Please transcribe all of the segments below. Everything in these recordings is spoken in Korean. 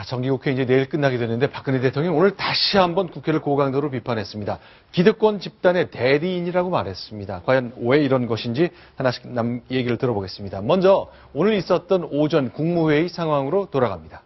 정기국회 이제 내일 끝나게 되는데 박근혜 대통령이 오늘 다시 한번 국회를 고강도로 비판했습니다. 기득권 집단의 대리인이라고 말했습니다. 과연 왜 이런 것인지 하나씩 얘기를 들어보겠습니다. 먼저 오늘 있었던 오전 국무회의 상황으로 돌아갑니다.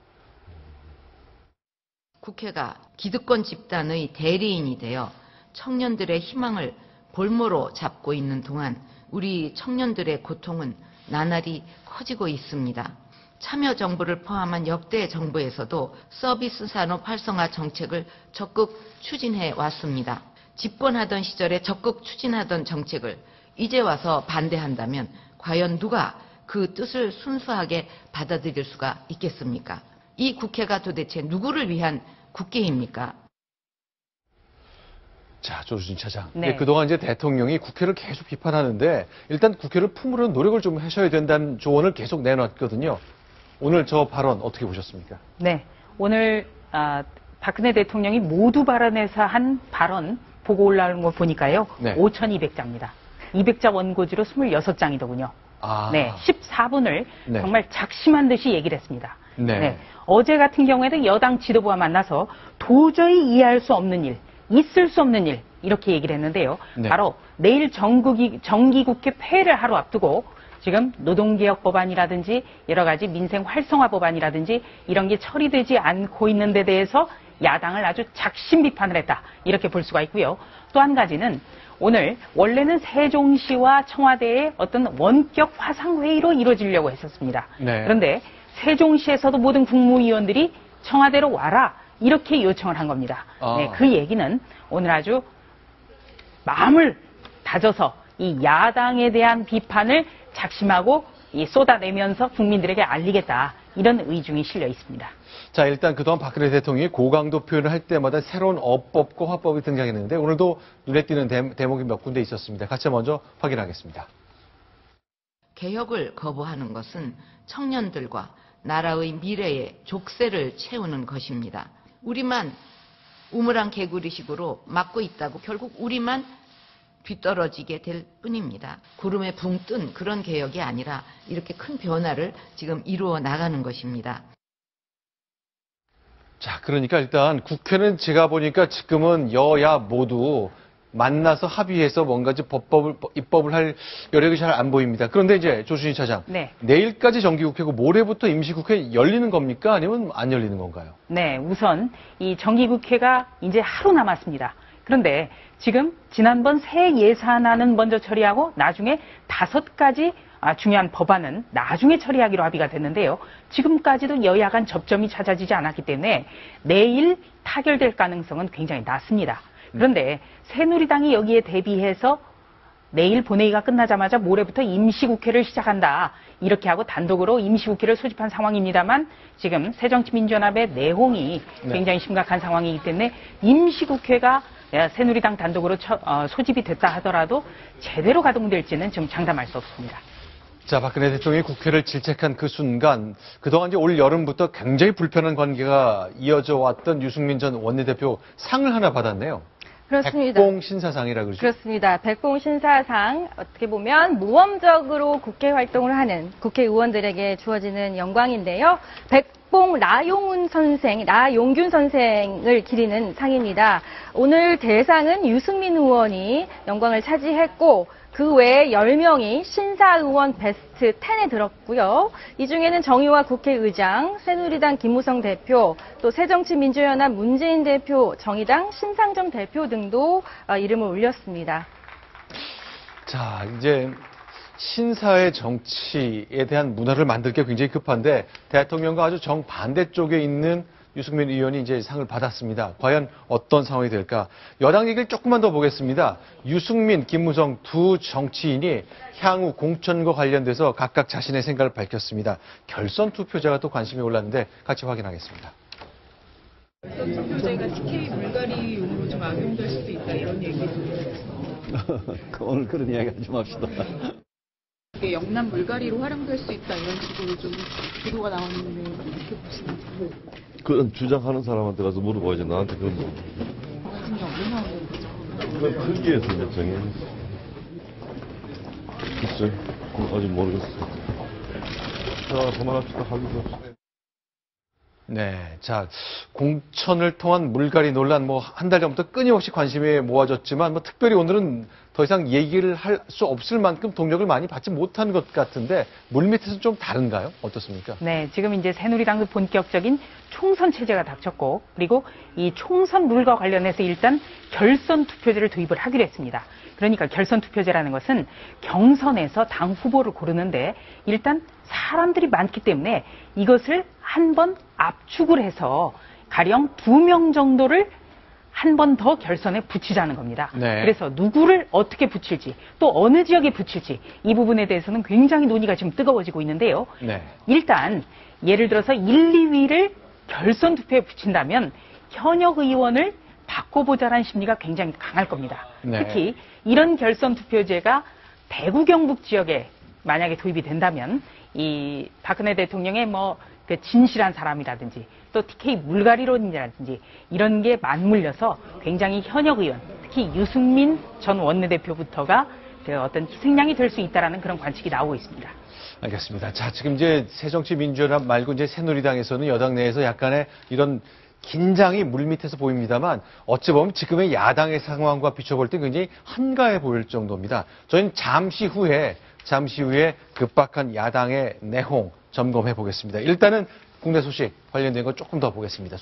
국회가 기득권 집단의 대리인이 되어 청년들의 희망을 볼모로 잡고 있는 동안 우리 청년들의 고통은 나날이 커지고 있습니다. 참여정부를 포함한 역대 정부에서도 서비스 산업 활성화 정책을 적극 추진해 왔습니다. 집권하던 시절에 적극 추진하던 정책을 이제 와서 반대한다면 과연 누가 그 뜻을 순수하게 받아들일 수가 있겠습니까? 이 국회가 도대체 누구를 위한 국회입니까? 자, 조수진 차장. 네. 그동안 이제 대통령이 국회를 계속 비판하는데 일단 국회를 품으려는 노력을 좀 하셔야 된다는 조언을 계속 내놨거든요. 오늘 저 발언 어떻게 보셨습니까? 네. 오늘 박근혜 대통령이 모두 발언에서 한 발언 보고 올라오는 거 보니까요. 네. 5,200자입니다. 200자 원고지로 26장이더군요. 네. 14분을 네. 정말 작심한 듯이 얘기를 했습니다. 네. 어제 같은 경우에는 여당 지도부와 만나서 도저히 이해할 수 없는 일, 있을 수 없는 일 이렇게 얘기를 했는데요. 네. 바로 내일 정기국회 폐회를 하루 앞두고 지금 노동개혁 법안이라든지 여러 가지 민생 활성화 법안이라든지 이런 게 처리되지 않고 있는 데 대해서 야당을 아주 작심 비판을 했다. 이렇게 볼 수가 있고요. 또 한 가지는 오늘 원래는 세종시와 청와대의 어떤 원격 화상회의로 이루어지려고 했었습니다. 네. 그런데 세종시에서도 모든 국무위원들이 청와대로 와라. 이렇게 요청을 한 겁니다. 네, 그 얘기는 오늘 아주 마음을 다져서 이 야당에 대한 비판을 작심하고 쏟아내면서 국민들에게 알리겠다. 이런 의중이 실려 있습니다. 자, 일단 그동안 박근혜 대통령이 고강도 표현을 할 때마다 새로운 어법과 화법이 등장했는데 오늘도 눈에 띄는 대목이 몇 군데 있었습니다. 같이 먼저 확인하겠습니다. 개혁을 거부하는 것은 청년들과 나라의 미래의 족쇄를 채우는 것입니다. 우리만 우물안 개구리식으로 막고 있다고 결국 우리만 뒤떨어지게 될 뿐입니다. 구름에 붕 뜬 그런 개혁이 아니라 이렇게 큰 변화를 지금 이루어 나가는 것입니다. 자, 그러니까 일단 국회는 제가 보니까 지금은 여야 모두 만나서 합의해서 뭔가 입법을 할 여력이 잘 안 보입니다. 그런데 이제 조순희 차장, 네. 내일까지 정기국회고 모레부터 임시국회 열리는 겁니까? 아니면 안 열리는 건가요? 네, 우선 이 정기국회가 이제 하루 남았습니다. 그런데 지금 지난번 새 예산안은 먼저 처리하고 나중에 5가지 중요한 법안은 나중에 처리하기로 합의가 됐는데요. 지금까지도 여야 간 접점이 찾아지지 않았기 때문에 내일 타결될 가능성은 굉장히 낮습니다. 그런데 새누리당이 여기에 대비해서 내일 본회의가 끝나자마자 모레부터 임시국회를 시작한다. 이렇게 하고 단독으로 임시국회를 소집한 상황입니다만 지금 새정치민주연합의 내홍이 굉장히 심각한 상황이기 때문에 임시국회가 새누리당 단독으로 소집이 됐다 하더라도 제대로 가동될지는 좀 장담할 수 없습니다. 자, 박근혜 대통령이 국회를 질책한 그 순간 그동안 이제 올 여름부터 굉장히 불편한 관계가 이어져 왔던 유승민 전 원내대표 상을 하나 받았네요. 그렇습니다. 백봉신사상이라고 그러죠? 그렇습니다. 백봉신사상 어떻게 보면 모범적으로 국회 활동을 하는 국회의원들에게 주어지는 영광인데요. 백봉 라용균 선생을 기리는 상입니다. 오늘 대상은 유승민 의원이 영광을 차지했고 그 외에 10명이 신사의원 베스트 10에 들었고요. 이 중에는 정의화 국회의장, 새누리당 김무성 대표, 또 새정치민주연합 문재인 대표, 정의당 신상정 대표 등도 이름을 올렸습니다. 자, 이제 신사의 정치에 대한 문화를 만들 게 굉장히 급한데 대통령과 아주 정반대쪽에 있는 유승민 의원이 이제 상을 받았습니다. 과연 어떤 상황이 될까? 여당 얘기를 조금만 더 보겠습니다. 유승민, 김무성 두 정치인이 향후 공천과 관련돼서 각각 자신의 생각을 밝혔습니다. 결선 투표자가 또 관심이 올랐는데 같이 확인하겠습니다. 투표제가 TK 물갈이용으로 좀 악용될 수도 있다 이런 얘기도 있어요. 오늘 그런 이야기 하지 맙시다. 이게 영남 물갈이로 활용될 수 있다 이런 식으로 좀 보도가 나왔는데 어떻게 보시나요? 그런 주장하는 사람한테 가서 물어봐야지 나한테 그런 거. 나중에 얼마나 그 크기에서 이제 정해. 글쎄, 아직 모르겠어. 자, 그만합시다. 합의합시다. 네. 자, 공천을 통한 물갈이 논란 뭐 한 달 전부터 끊임없이 관심이 모아졌지만 뭐 특별히 오늘은 더 이상 얘기를 할 수 없을 만큼 동력을 많이 받지 못한 것 같은데 물밑에서 좀 다른가요? 어떻습니까? 네, 지금 이제 새누리당도 본격적인 총선 체제가 닥쳤고, 그리고 이 총선 룰과 관련해서 일단 결선 투표제를 도입을 하기로 했습니다. 그러니까 결선 투표제라는 것은 경선에서 당 후보를 고르는데 일단 사람들이 많기 때문에 이것을 한 번 압축을 해서 가령 2명 정도를 한 번 더 결선에 붙이자는 겁니다. 네. 그래서 누구를 어떻게 붙일지, 또 어느 지역에 붙일지 이 부분에 대해서는 굉장히 논의가 지금 뜨거워지고 있는데요. 네. 일단 예를 들어서 1, 2위를 결선 투표에 붙인다면 현역 의원을 바꿔보자라는 심리가 굉장히 강할 겁니다. 네. 특히 이런 결선 투표제가 대구 경북 지역에 만약에 도입이 된다면 이 박근혜 대통령의 뭐 그 진실한 사람이라든지 또 TK 물갈이론이라든지 이런 게 맞물려서 굉장히 현역 의원, 특히 유승민 전 원내대표부터가 그 어떤 희생양이 될 수 있다라는 그런 관측이 나오고 있습니다. 알겠습니다. 자, 지금 이제 새정치민주연합 말고 이제 새누리당에서는 여당 내에서 약간의 이런 긴장이 물밑에서 보입니다만 어찌 보면 지금의 야당의 상황과 비춰볼 때 굉장히 한가해 보일 정도입니다. 저희는 잠시 후에 급박한 야당의 내홍 점검해 보겠습니다. 일단은 국내 소식 관련된 거 조금 더 보겠습니다.